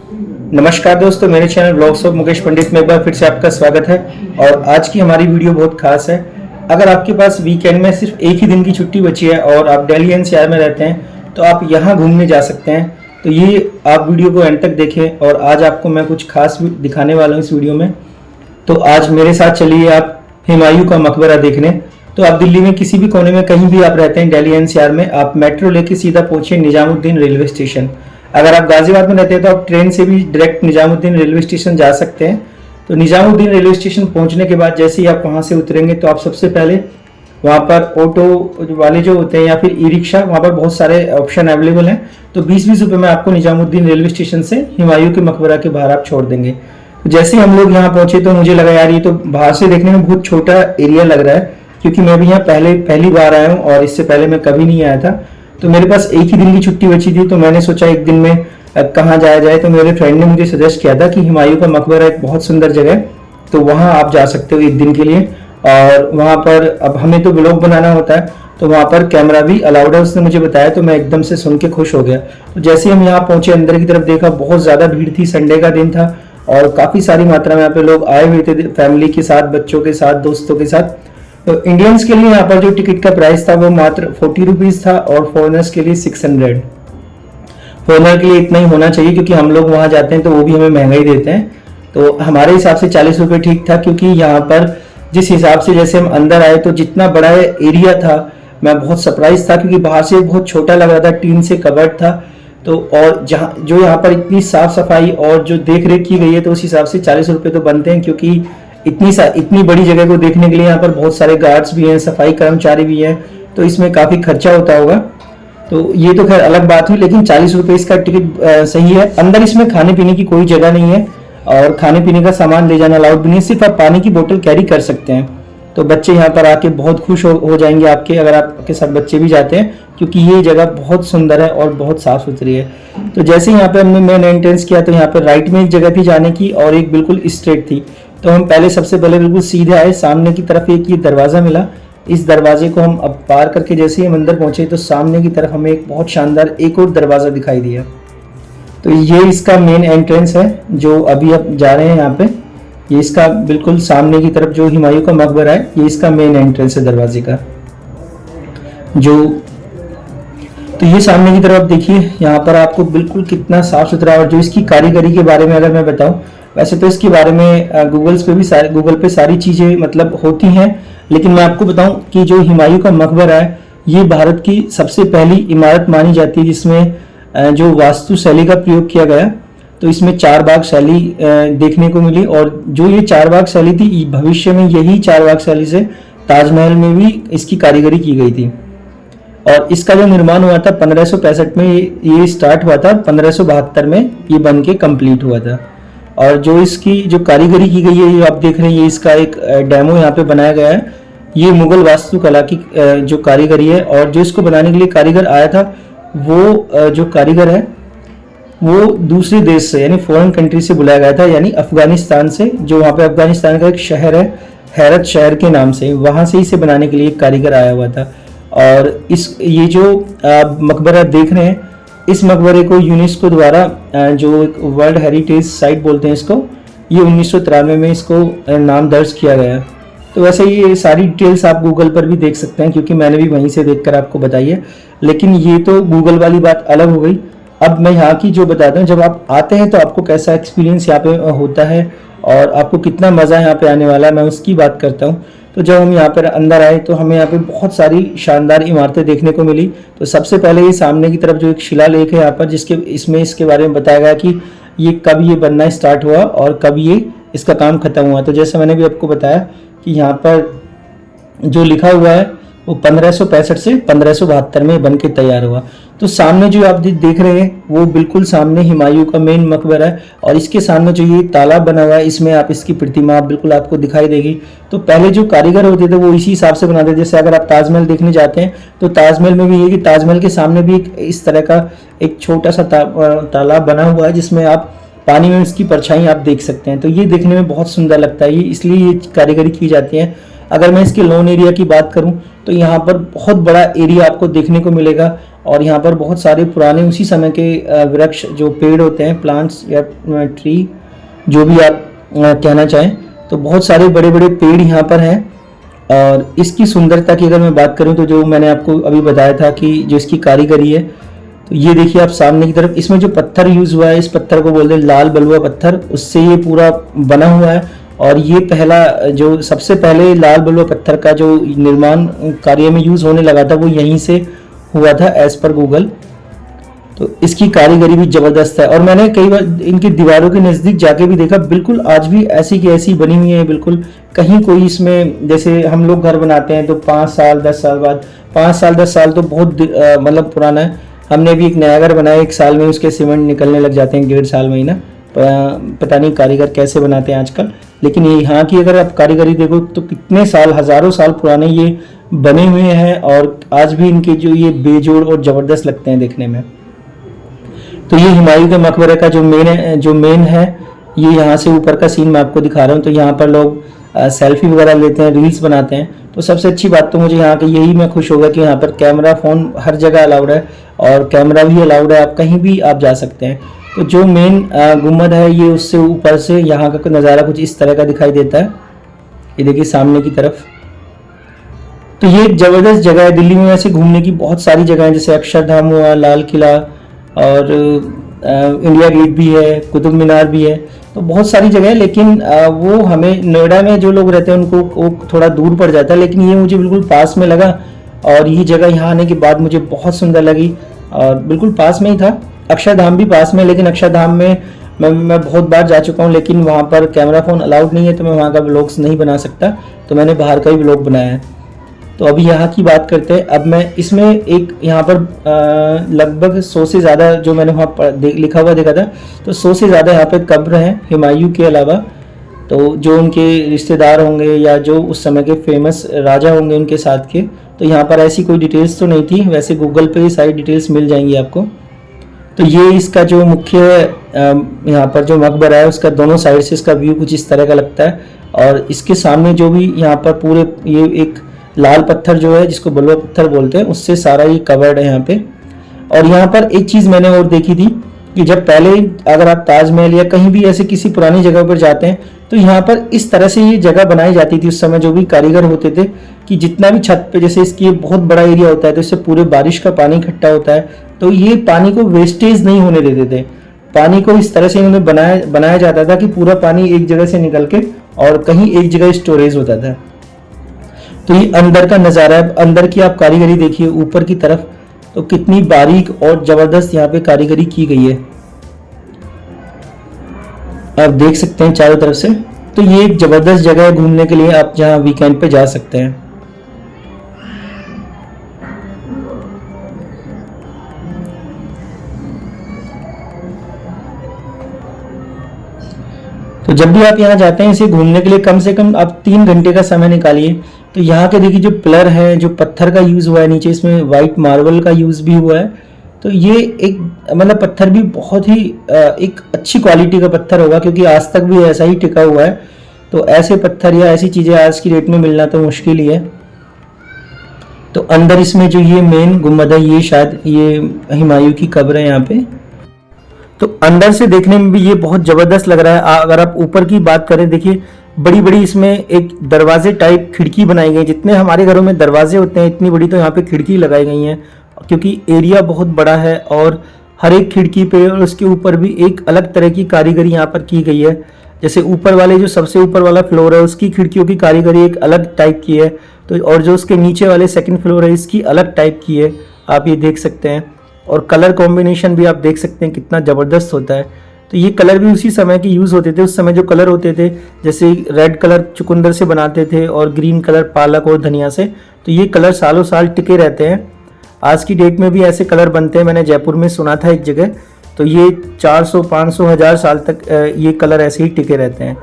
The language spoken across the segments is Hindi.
नमस्कार दोस्तों, मेरे चैनल ब्लॉग्स ऑफ मुकेश पंडित में एक बार फिर से आपका स्वागत है। और आज की हमारी वीडियो बहुत खास है। अगर आपके पास वीकेंड में सिर्फ एक ही दिन की छुट्टी बची है और आप दिल्ली एनसीआर में रहते हैं तो आप यहाँ घूमने जा सकते हैं। तो ये आप वीडियो को एंड तक देखें और आज आपको मैं कुछ खास दिखाने वाला हूँ इस वीडियो में। तो आज मेरे साथ चलिए आप हुमायूं का मकबरा देखने। तो आप दिल्ली में किसी भी कोने में कहीं भी आप रहते हैं दिल्ली एनसीआर में, आप मेट्रो लेके सीधा पहुंचे निजामुद्दीन रेलवे स्टेशन। अगर आप गाजियाबाद में रहते हैं तो आप ट्रेन से भी डायरेक्ट निजामुद्दीन रेलवे स्टेशन जा सकते हैं। तो निजामुद्दीन रेलवे स्टेशन पहुंचने के बाद जैसे ही आप वहां से उतरेंगे तो आप सबसे पहले वहां पर ऑटो वाले जो होते हैं या फिर ई रिक्शा, वहां पर बहुत सारे ऑप्शन अवेलेबल हैं। तो 20-20 रुपए में आपको निजामुद्दीन रेलवे स्टेशन से हुमायूं के मकबरा के बाहर आप छोड़ देंगे। तो जैसे ही हम लोग यहाँ पहुंचे तो मुझे लगा यार ये तो बाहर से देखने में बहुत छोटा एरिया लग रहा है, क्योंकि मैं भी यहाँ पहली बार आया हूँ और इससे पहले मैं कभी नहीं आया था। तो मेरे पास एक ही दिन की छुट्टी बची थी, तो मैंने सोचा एक दिन में कहाँ जाया जाए। तो मेरे फ्रेंड ने मुझे सजेस्ट किया था कि हुमायूं का मकबरा एक बहुत सुंदर जगह है, तो वहाँ आप जा सकते हो एक दिन के लिए। और वहाँ पर अब हमें तो ब्लॉग बनाना होता है, तो वहाँ पर कैमरा भी अलाउड है, उसने मुझे बताया। तो मैं एकदम से सुन के खुश हो गया। तो जैसे हम यहाँ पहुंचे अंदर की तरफ देखा, बहुत ज़्यादा भीड़ थी, संडे का दिन था और काफ़ी सारी मात्रा में यहाँ पे लोग आए हुए थे, फैमिली के साथ, बच्चों के साथ, दोस्तों के साथ। तो इंडियंस के लिए यहाँ पर जो टिकट का प्राइस था वो मात्र 40 रुपीज़ था और फॉरेनर्स के लिए 600। फॉरेनर के लिए इतना ही होना चाहिए, क्योंकि हम लोग वहाँ जाते हैं तो वो भी हमें महंगा ही देते हैं। तो हमारे हिसाब से 40 रुपये ठीक था, क्योंकि यहाँ पर जिस हिसाब से जैसे हम अंदर आए तो जितना बड़ा एरिया था, मैं बहुत सरप्राइज था, क्योंकि बाहर से बहुत छोटा लग रहा था, टीन से कवर्ड था। तो और जहाँ जो यहाँ पर इतनी साफ सफाई और जो देख रेख की गई है, तो उस हिसाब से 40 रुपये तो बनते हैं, क्योंकि इतनी बड़ी जगह को देखने के लिए यहाँ पर बहुत सारे गार्ड्स भी हैं, सफाई कर्मचारी भी हैं, तो इसमें काफ़ी खर्चा होता होगा। तो ये तो खैर अलग बात हुई, लेकिन 40 रुपये इसका टिकट सही है। अंदर इसमें खाने पीने की कोई जगह नहीं है और खाने पीने का सामान ले जाना अलाउड भी नहीं है, सिर्फ आप पानी की बोतल कैरी कर सकते हैं। तो बच्चे यहाँ पर आके बहुत खुश हो जाएंगे आपके, अगर आपके साथ बच्चे भी जाते हैं, क्योंकि ये जगह बहुत सुंदर है और बहुत साफ सुथरी है। तो जैसे यहाँ पे हमने मेन एंट्रेंस किया तो यहाँ पर राइट में एक जगह थी जाने की और एक बिल्कुल स्ट्रेट थी। तो हम सबसे पहले बिल्कुल सीधे आए, सामने की तरफ एक ये दरवाज़ा मिला। इस दरवाजे को हम अब पार करके जैसे ही हम अंदर पहुंचे तो सामने की तरफ हमें एक बहुत शानदार एक और दरवाज़ा दिखाई दिया। तो ये इसका मेन एंट्रेंस है जो अभी आप जा रहे हैं यहाँ पे। ये इसका बिल्कुल सामने की तरफ जो हुमायूं का मकबरा है, ये इसका मेन एंट्रेंस है दरवाजे का। तो ये सामने की तरफ देखिए, यहाँ पर आपको बिल्कुल कितना साफ सुथरा। और जो इसकी कारीगरी के बारे में अगर मैं बताऊं, वैसे तो इसके बारे में गूगल पे सारी चीज़ें मतलब होती हैं, लेकिन मैं आपको बताऊं कि जो हुमायूं का मकबरा है ये भारत की सबसे पहली इमारत मानी जाती है जिसमें जो वास्तु शैली का प्रयोग किया गया। तो इसमें 4 बाग शैली देखने को मिली, और जो ये 4 बाग शैली थी, भविष्य में यही 4 बाग शैली से ताजमहल में भी इसकी कारीगरी की गई थी। और इसका जो निर्माण हुआ था 1565 में, ये स्टार्ट हुआ था, 1572 में ये बन के कंप्लीट हुआ था। और जो इसकी जो कारीगरी की गई है, ये आप देख रहे हैं, ये इसका एक डेमो यहाँ पे बनाया गया है। ये मुगल वास्तुकला की जो कारीगरी है, और जो इसको बनाने के लिए कारीगर आया था वो जो कारीगर है वो दूसरे देश से यानी फॉरेन कंट्री से बुलाया गया था, यानी अफगानिस्तान से। जो वहाँ पे अफगानिस्तान का एक शहर है हैरत शहर के नाम से, वहाँ से इसे बनाने के लिए एक कारीगर आया हुआ था। और ये जो मकबरा देख रहे हैं, इस मकबरे को यूनेस्को द्वारा जो एक वर्ल्ड हेरिटेज साइट बोलते हैं इसको, ये 1993 में इसको नाम दर्ज किया गया। तो वैसे ये सारी डिटेल्स आप गूगल पर भी देख सकते हैं, क्योंकि मैंने भी वहीं से देखकर आपको बताई है। लेकिन ये तो गूगल वाली बात अलग हो गई। अब मैं यहाँ की जो बताता हूँ, जब आप आते हैं तो आपको कैसा एक्सपीरियंस यहाँ पे होता है और आपको कितना मज़ा यहाँ पे आने वाला है, मैं उसकी बात करता हूँ। तो जब हम यहाँ पर अंदर आए तो हमें यहाँ पे बहुत सारी शानदार इमारतें देखने को मिली। तो सबसे पहले ये सामने की तरफ जो एक शिलालेख है यहाँ पर, इसके बारे में बताया गया कि ये कब ये बनना स्टार्ट हुआ और कब ये इसका काम खत्म हुआ। तो जैसे मैंने भी आपको बताया कि यहाँ पर जो लिखा हुआ है वो 1565 से 1572 में बन के तैयार हुआ। तो सामने जो आप देख रहे हैं वो बिल्कुल सामने हुमायूं का मेन मकबरा है, और इसके सामने जो ये तालाब बना हुआ है, इसमें आप इसकी प्रतिमा बिल्कुल आपको दिखाई देगी। तो पहले जो कारीगर होते थे वो इसी हिसाब से बनाते थे। जैसे अगर आप ताजमहल देखने जाते हैं तो ताजमहल में भी ये कि ताजमहल के सामने भी इस तरह का एक छोटा सा तालाब बना हुआ है, जिसमें आप पानी में इसकी परछाई आप देख सकते हैं। तो ये देखने में बहुत सुंदर लगता है, ये इसलिए ये कारीगरी की जाती है। अगर मैं इसके लॉन एरिया की बात करूं तो यहाँ पर बहुत बड़ा एरिया आपको देखने को मिलेगा, और यहाँ पर बहुत सारे पुराने उसी समय के वृक्ष जो पेड़ होते हैं, प्लांट्स या ट्री, जो भी आप कहना चाहें, तो बहुत सारे बड़े बड़े पेड़ यहाँ पर हैं। और इसकी सुंदरता की अगर मैं बात करूँ तो जो मैंने आपको अभी बताया था कि जो इसकी कारीगरी है, तो ये देखिए आप सामने की तरफ, इसमें जो पत्थर यूज़ हुआ है, इस पत्थर को बोलते हैं लाल बलुआ पत्थर, उससे ये पूरा बना हुआ है। और ये पहला जो सबसे पहले लाल बलुआ पत्थर का जो निर्माण कार्य में यूज़ होने लगा था वो यहीं से हुआ था एज पर गूगल। तो इसकी कारीगरी भी ज़बरदस्त है। और मैंने कई बार इनकी दीवारों के नज़दीक जाके भी देखा, बिल्कुल आज भी ऐसी की ऐसी बनी हुई है, बिल्कुल कहीं कोई इसमें, जैसे हम लोग घर बनाते हैं तो 5 साल 10 साल बाद, 5 साल 10 साल तो बहुत मतलब पुराना है। हमने भी एक नया घर बनाया, 1 साल में उसके सीमेंट निकलने लग जाते हैं, 1.5 साल में ही ना। पता नहीं कारीगर कैसे बनाते हैं आजकल, लेकिन ये यहाँ की अगर आप कारीगरी देखो तो कितने साल, हज़ारों साल पुराने ये बने हुए हैं। और आज भी इनके जो ये बेजोड़ और ज़बरदस्त लगते हैं देखने में। तो ये हुमायूं के मकबरे का जो मेन है, ये यहाँ से ऊपर का सीन मैं आपको दिखा रहा हूँ। तो यहाँ पर लोग सेल्फी वगैरह लेते हैं, रील्स बनाते हैं। तो सबसे अच्छी बात तो मुझे यहाँ की यही मैं खुश होगा कि यहाँ पर कैमरा, फ़ोन हर जगह अलाउड है और कैमरा भी अलाउड है, आप कहीं भी आप जा सकते हैं। तो जो मेन गुम्बद है, ये उससे ऊपर से यहाँ का नज़ारा कुछ इस तरह का दिखाई देता है। ये देखिए सामने की तरफ। तो ये एक ज़बरदस्त जगह है। दिल्ली में वैसे घूमने की बहुत सारी जगह हैं, जैसे अक्षरधाम हुआ, लाल किला, और इंडिया गेट भी है, कुतुब मीनार भी है। तो बहुत सारी जगह है, लेकिन वो हमें नोएडा में जो लोग रहते हैं उनको वो थोड़ा दूर पड़ जाता है, लेकिन ये मुझे बिल्कुल पास में लगा। और ये जगह यहाँ आने के बाद मुझे बहुत सुंदर लगी और बिल्कुल पास में ही था। अक्षरधाम भी पास में, लेकिन अक्षरधाम में मैं बहुत बार जा चुका हूँ, लेकिन वहाँ पर कैमरा फ़ोन अलाउड नहीं है, तो मैं वहाँ का व्लॉग्स नहीं बना सकता, तो मैंने बाहर का ही व्लॉग बनाया है। तो अभी यहाँ की बात करते हैं। अब मैं इसमें एक यहाँ पर लगभग 100 से ज़्यादा, जो मैंने वहाँ पर लिखा हुआ देखा था, तो 100 से ज़्यादा यहाँ पे कब्र हैं हुमायूं के अलावा। तो जो उनके रिश्तेदार होंगे या जो उस समय के फेमस राजा होंगे उनके साथ के, तो यहाँ पर ऐसी कोई डिटेल्स तो नहीं थी। वैसे गूगल पे ही सारी डिटेल्स मिल जाएंगी आपको। तो ये इसका जो मुख्य यहाँ पर जो मकबरा है, उसका दोनों साइड से इसका व्यू कुछ इस तरह का लगता है। और इसके सामने जो भी यहाँ पर पूरे ये एक लाल पत्थर जो है, जिसको बलुआ पत्थर बोलते हैं, उससे सारा ये कवर्ड है यहाँ पे। और यहाँ पर एक चीज़ मैंने और देखी थी कि जब पहले अगर आप ताजमहल या कहीं भी ऐसे किसी पुरानी जगह पर जाते हैं, तो यहाँ पर इस तरह से ये जगह बनाई जाती थी उस समय, जो भी कारीगर होते थे, कि जितना भी छत पे, जैसे इसकी बहुत बड़ा एरिया होता है, तो इससे पूरे बारिश का पानी इकट्ठा होता है, तो ये पानी को वेस्टेज नहीं होने देते थे। पानी को इस तरह से इन्होंने बनाया जाता था कि पूरा पानी एक जगह से निकल के और कहीं एक जगह स्टोरेज होता था। तो ये अंदर का नज़ारा है। अंदर की आप कारीगरी देखिए ऊपर की तरफ, तो कितनी बारीक और ज़बरदस्त यहाँ पे कारीगरी की गई है, आप देख सकते हैं चारों तरफ से। तो ये एक ज़बरदस्त जगह है घूमने के लिए, आप जहाँ वीकेंड पे जा सकते हैं। तो जब भी आप यहाँ जाते हैं इसे घूमने के लिए, कम से कम आप 3 घंटे का समय निकालिए। तो यहाँ के देखिए जो पिलर है, जो पत्थर का यूज़ हुआ है नीचे, इसमें वाइट मार्बल का यूज़ भी हुआ है। तो ये एक मतलब पत्थर भी बहुत ही एक अच्छी क्वालिटी का पत्थर होगा, क्योंकि आज तक भी ऐसा ही टिका हुआ है। तो ऐसे पत्थर या ऐसी चीज़ें आज की डेट में मिलना तो मुश्किल ही है। तो अंदर इसमें जो ये मेन गुम्बद है, ये शायद ये हुमायूं की कब्र है यहाँ पे। तो अंदर से देखने में भी ये बहुत ज़बरदस्त लग रहा है। अगर आप ऊपर की बात करें, देखिए बड़ी बड़ी इसमें एक दरवाजे टाइप खिड़की बनाई गई। जितने हमारे घरों में दरवाजे होते हैं, इतनी बड़ी तो यहाँ पे खिड़की लगाई गई हैं, क्योंकि एरिया बहुत बड़ा है। और हर एक खिड़की पे और उसके ऊपर भी एक अलग तरह की कारीगरी यहाँ पर की गई है। जैसे ऊपर वाले जो सबसे ऊपर वाला फ्लोर है, उसकी खिड़कियों की कारीगरी एक अलग टाइप की है। तो और जो उसके नीचे वाले सेकंड फ्लोर है, इसकी अलग टाइप की है, आप ये देख सकते हैं। और कलर कॉम्बिनेशन भी आप देख सकते हैं कितना ज़बरदस्त होता है। तो ये कलर भी उसी समय के यूज़ होते थे। उस समय जो कलर होते थे, जैसे रेड कलर चुकंदर से बनाते थे और ग्रीन कलर पालक और धनिया से, तो ये कलर सालों साल टिके रहते हैं। आज की डेट में भी ऐसे कलर बनते हैं, मैंने जयपुर में सुना था एक जगह। तो ये 400, 500, 1000 साल तक ये कलर ऐसे ही टिके रहते हैं।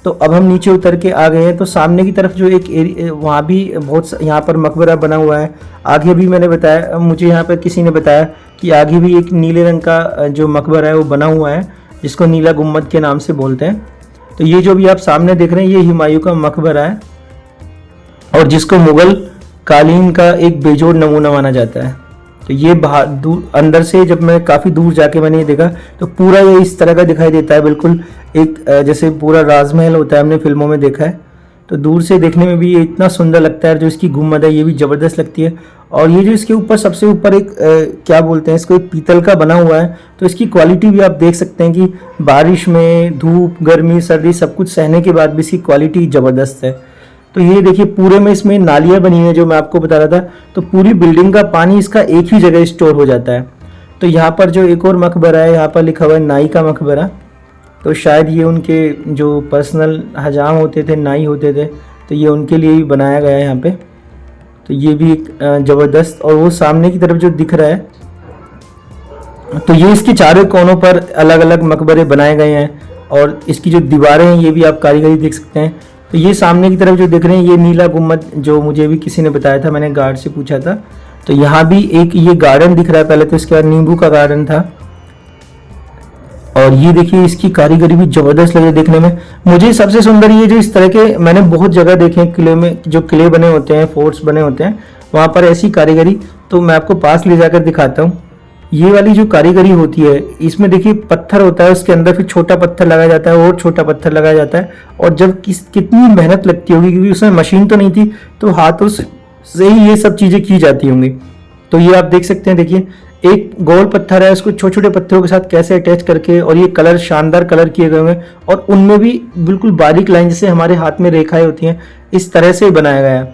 तो अब हम नीचे उतर के आ गए हैं। तो सामने की तरफ जो एक वहाँ भी बहुत यहाँ पर मकबरा बना हुआ है। आगे भी मैंने बताया, मुझे यहाँ पर किसी ने बताया कि आगे भी एक नीले रंग का जो मकबरा है वो बना हुआ है, जिसको नीला गुम्बद के नाम से बोलते हैं। तो ये जो भी आप सामने देख रहे हैं, ये हुमायूं का मकबरा है, और जिसको मुगल कालीन का एक बेजोड़ नमूना माना जाता है। तो ये बाहर दूर अंदर से जब मैं काफ़ी दूर जाके मैंने ये देखा तो पूरा ये इस तरह का दिखाई देता है, बिल्कुल एक जैसे पूरा राजमहल होता है, हमने फिल्मों में देखा है। तो दूर से देखने में भी ये इतना सुंदर लगता है। जो इसकी गुम्बद है ये भी ज़बरदस्त लगती है। और ये जो इसके ऊपर सबसे ऊपर एक क्या बोलते हैं इसको, एक पीतल का बना हुआ है। तो इसकी क्वालिटी भी आप देख सकते हैं कि बारिश में, धूप, गर्मी, सर्दी सब कुछ सहने के बाद भी इसकी क्वालिटी ज़बरदस्त है। तो ये देखिए पूरे में इसमें नालियाँ बनी हुई हैं जो मैं आपको बता रहा था। तो पूरी बिल्डिंग का पानी इसका एक ही जगह स्टोर हो जाता है। तो यहाँ पर जो एक और मकबरा है, यहाँ पर लिखा हुआ है नाई का मकबरा। तो शायद ये उनके जो पर्सनल हजाम होते थे, नाई होते थे, तो ये उनके लिए भी बनाया गया है यहाँ पे। तो ये भी एक ज़बरदस्त। और वो सामने की तरफ जो दिख रहा है, तो ये इसके चारों कोनों पर अलग अलग मकबरे बनाए गए हैं। और इसकी जो दीवारें हैं ये भी आप कारीगरी देख सकते हैं। तो ये सामने की तरफ जो दिख रहे हैं ये नीला गुम्बद, जो मुझे भी किसी ने बताया था, मैंने गार्ड से पूछा था। तो यहाँ भी एक ये गार्डन दिख रहा है। पहले तो इसके बाद नींबू का गार्डन था। और ये देखिए इसकी कारीगरी भी ज़बरदस्त लगे देखने में। मुझे सबसे सुंदर ये जो इस तरह के मैंने बहुत जगह देखे हैं किले में, जो किले बने होते हैं, फोर्ट्स बने होते हैं, वहाँ पर ऐसी कारीगरी। तो मैं आपको पास ले जाकर दिखाता हूँ। ये वाली जो कारीगरी होती है इसमें देखिए पत्थर होता है, उसके अंदर फिर छोटा पत्थर लगाया जाता है और छोटा पत्थर लगाया जाता है। और जब कितनी मेहनत लगती होगी, क्योंकि उसमें मशीन तो नहीं थी, तो हाथों से ही ये सब चीज़ें की जाती होंगी। तो ये आप देख सकते हैं, देखिए एक गोल पत्थर है, उसको छोटे छोटे पत्थरों के साथ कैसे अटैच करके, और ये कलर शानदार कलर किए गए हैं। और उनमें भी बिल्कुल बारीक लाइन, जैसे हमारे हाथ में रेखाएं होती हैं, इस तरह से बनाया गया है।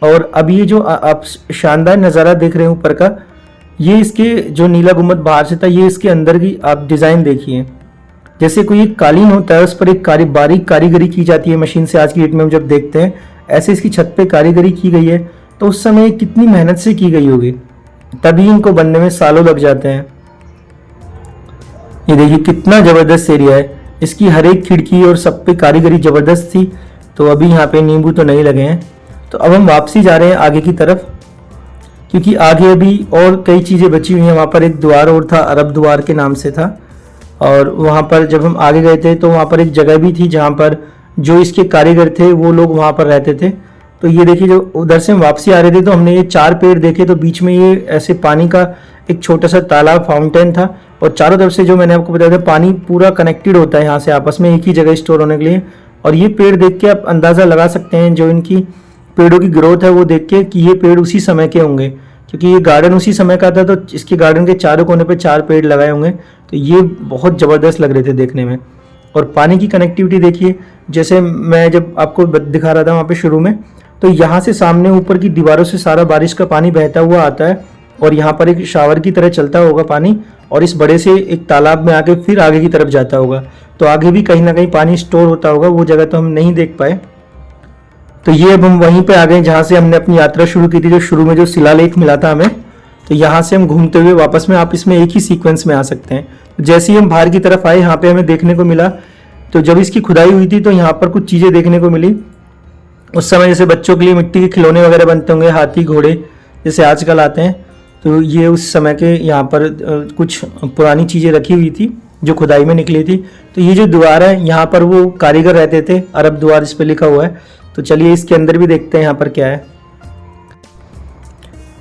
और अब ये जो आप शानदार नज़ारा देख रहे हैं ऊपर का, ये इसके जो नीला गुम्बद बाहर से था, ये इसके अंदर की आप डिज़ाइन देखिए। जैसे कोई एक कालीन होता है उस पर एक बारीक कारीगरी की जाती है मशीन से, आज की डेट में हम जब देखते हैं, ऐसे इसकी छत पे कारीगरी की गई है। तो उस समय कितनी मेहनत से की गई होगी, तभी इनको बनने में सालों लग जाते हैं। ये देखिए कितना ज़बरदस्त एरिया है। इसकी हर एक खिड़की और सब पे कारीगरी ज़बरदस्त थी। तो अभी यहाँ पे नींबू तो नहीं लगे हैं। तो अब हम वापसी जा रहे हैं आगे की तरफ, क्योंकि आगे अभी और कई चीज़ें बची हुई हैं। वहाँ पर एक द्वार और था, अरब द्वार के नाम से था। और वहाँ पर जब हम आगे गए थे तो वहाँ पर एक जगह भी थी जहाँ पर जो इसके कारीगर थे वो लोग वहाँ पर रहते थे। तो ये देखिए जो उधर से हम वापसी आ रहे थे तो हमने ये 4 पेड़ देखे। तो बीच में ये ऐसे पानी का एक छोटा सा तालाब, फाउंटेन था। और चारों तरफ से जो मैंने आपको बताया था, पानी पूरा कनेक्टेड होता है यहाँ से आपस में, एक ही जगह स्टोर होने के लिए। और ये पेड़ देख के आप अंदाज़ा लगा सकते हैं, जो इनकी पेड़ों की ग्रोथ है वो देख के, कि ये पेड़ उसी समय के होंगे, क्योंकि ये गार्डन उसी समय का था। तो इसके गार्डन के चारों कोने पे 4 पेड़ लगाए होंगे। तो ये बहुत ज़बरदस्त लग रहे थे देखने में। और पानी की कनेक्टिविटी देखिए, जैसे मैं जब आपको दिखा रहा था वहाँ पे शुरू में, तो यहाँ से सामने ऊपर की दीवारों से सारा बारिश का पानी बहता हुआ आता है। और यहाँ पर एक शावर की तरह चलता होगा पानी, और इस बड़े से एक तालाब में आके फिर आगे की तरफ जाता होगा। तो आगे भी कहीं ना कहीं पानी स्टोर होता होगा, वो जगह तो हम नहीं देख पाए। तो ये अब हम वहीं पे आ गए जहाँ से हमने अपनी यात्रा शुरू की थी, जो शुरू में जो शिलालेख मिला था हमें। तो यहाँ से हम घूमते हुए वापस में, आप इसमें एक ही सीक्वेंस में आ सकते हैं। तो जैसे ही हम बाहर की तरफ आए, यहाँ पे हमें देखने को मिला, तो जब इसकी खुदाई हुई थी तो यहाँ पर कुछ चीज़ें देखने को मिली। उस समय जैसे बच्चों के लिए मिट्टी के खिलौने वगैरह बनते होंगे, हाथी घोड़े जैसे आजकल आते हैं, तो ये उस समय के यहाँ पर कुछ पुरानी चीज़ें रखी हुई थी जो खुदाई में निकली थी। तो ये जो द्वार है, यहाँ पर वो कारीगर रहते थे, अरब द्वार इस पर लिखा हुआ है। तो चलिए इसके अंदर भी देखते हैं यहाँ पर क्या है।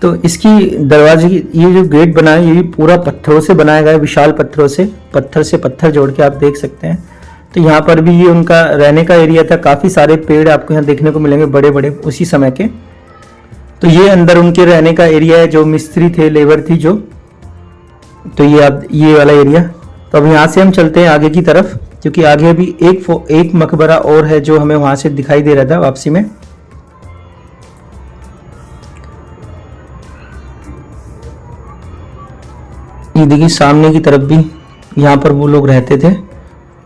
तो इसकी दरवाजे की ये जो गेट बना है, ये भी पूरा पत्थरों से बनाया गया है, विशाल पत्थरों से, पत्थर से पत्थर जोड़ के आप देख सकते हैं। तो यहाँ पर भी ये उनका रहने का एरिया था। काफ़ी सारे पेड़ आपको यहाँ देखने को मिलेंगे, बड़े बड़े उसी समय के। तो ये अंदर उनके रहने का एरिया है, जो मिस्त्री थे, लेबर थी जो। तो ये वाला एरिया। तो अब यहाँ से हम चलते हैं आगे की तरफ, क्योंकि आगे अभी एक मकबरा और है जो हमें वहाँ से दिखाई दे रहा था वापसी में। ये देखिए सामने की तरफ भी यहाँ पर वो लोग रहते थे।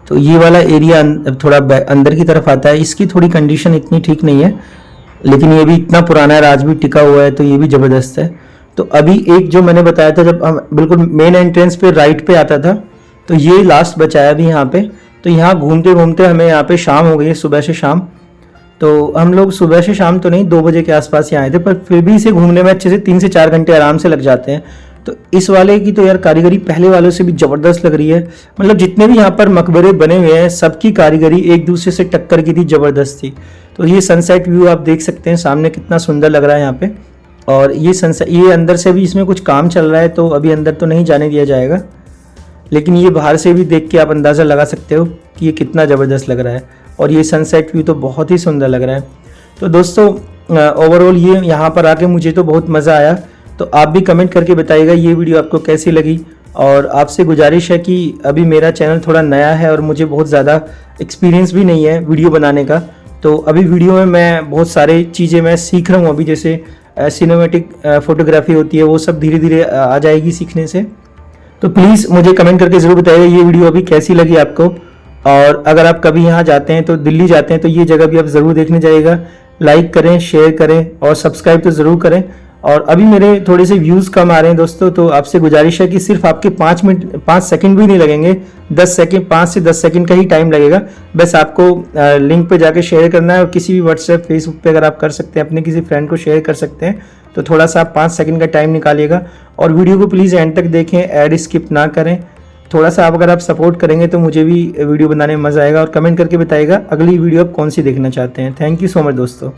तो ये वाला एरिया थोड़ा अंदर की तरफ आता है। इसकी थोड़ी कंडीशन इतनी ठीक नहीं है, लेकिन ये भी इतना पुराना है, आज भी टिका हुआ है, तो ये भी ज़बरदस्त है। तो अभी एक जो मैंने बताया था, जब हम बिल्कुल मेन एंट्रेंस पे राइट पे आता था, तो ये लास्ट बचाया भी यहाँ पे। तो यहाँ घूमते घूमते हमें यहाँ पे शाम हो गई है, सुबह से शाम। तो हम लोग सुबह से शाम तो नहीं, 2 बजे के आसपास यहाँ आए थे, पर फिर भी इसे घूमने में अच्छे से 3 से 4 घंटे आराम से लग जाते हैं। तो इस वाले की तो यार कारीगरी पहले वालों से भी ज़बरदस्त लग रही है। मतलब जितने भी यहाँ पर मकबरे बने हुए हैं, सबकी कारीगरी एक दूसरे से टक्कर की थी, ज़बरदस्त थी। तो ये सनसेट व्यू आप देख सकते हैं सामने, कितना सुंदर लग रहा है यहाँ पे। और ये अंदर से भी इसमें कुछ काम चल रहा है, तो अभी अंदर तो नहीं जाने दिया जाएगा, लेकिन ये बाहर से भी देख के आप अंदाज़ा लगा सकते हो कि ये कितना ज़बरदस्त लग रहा है। और ये सनसेट व्यू तो बहुत ही सुंदर लग रहा है। तो दोस्तों ओवरऑल ये यहाँ पर आके मुझे तो बहुत मज़ा आया। तो आप भी कमेंट करके बताइएगा ये वीडियो आपको कैसी लगी। और आपसे गुजारिश है कि अभी मेरा चैनल थोड़ा नया है और मुझे बहुत ज़्यादा एक्सपीरियंस भी नहीं है वीडियो बनाने का। तो अभी वीडियो में मैं बहुत सारी चीज़ें मैं सीख रहा हूँ अभी, जैसे सिनेमैटिक फ़ोटोग्राफी होती है, वो सब धीरे धीरे आ जाएगी सीखने से। तो प्लीज़ मुझे कमेंट करके ज़रूर बताइएगा ये वीडियो अभी कैसी लगी आपको। और अगर आप कभी यहाँ जाते हैं, तो दिल्ली जाते हैं, तो ये जगह भी आप ज़रूर देखने जाइएगा। लाइक करें, शेयर करें और सब्सक्राइब तो ज़रूर करें। और अभी मेरे थोड़े से व्यूज़ कम आ रहे हैं दोस्तों, तो आपसे गुजारिश है कि सिर्फ आपके 5 सेकंड भी नहीं लगेंगे, 10 सेकंड, 5 से 10 सेकंड का ही टाइम लगेगा। बस आपको लिंक पे जाके शेयर करना है, और किसी भी व्हाट्सएप, फेसबुक पे अगर आप कर सकते हैं, अपने किसी फ्रेंड को शेयर कर सकते हैं, तो थोड़ा सा आप 5 सेकंड का टाइम निकालिएगा। और वीडियो को प्लीज़ एंड तक देखें, ऐड स्किप ना करें। थोड़ा सा अगर आप सपोर्ट करेंगे तो मुझे भी वीडियो बनाने में मज़ा आएगा। और कमेंट करके बताइएगा अगली वीडियो आप कौन सी देखना चाहते हैं। थैंक यू सो मच दोस्तों।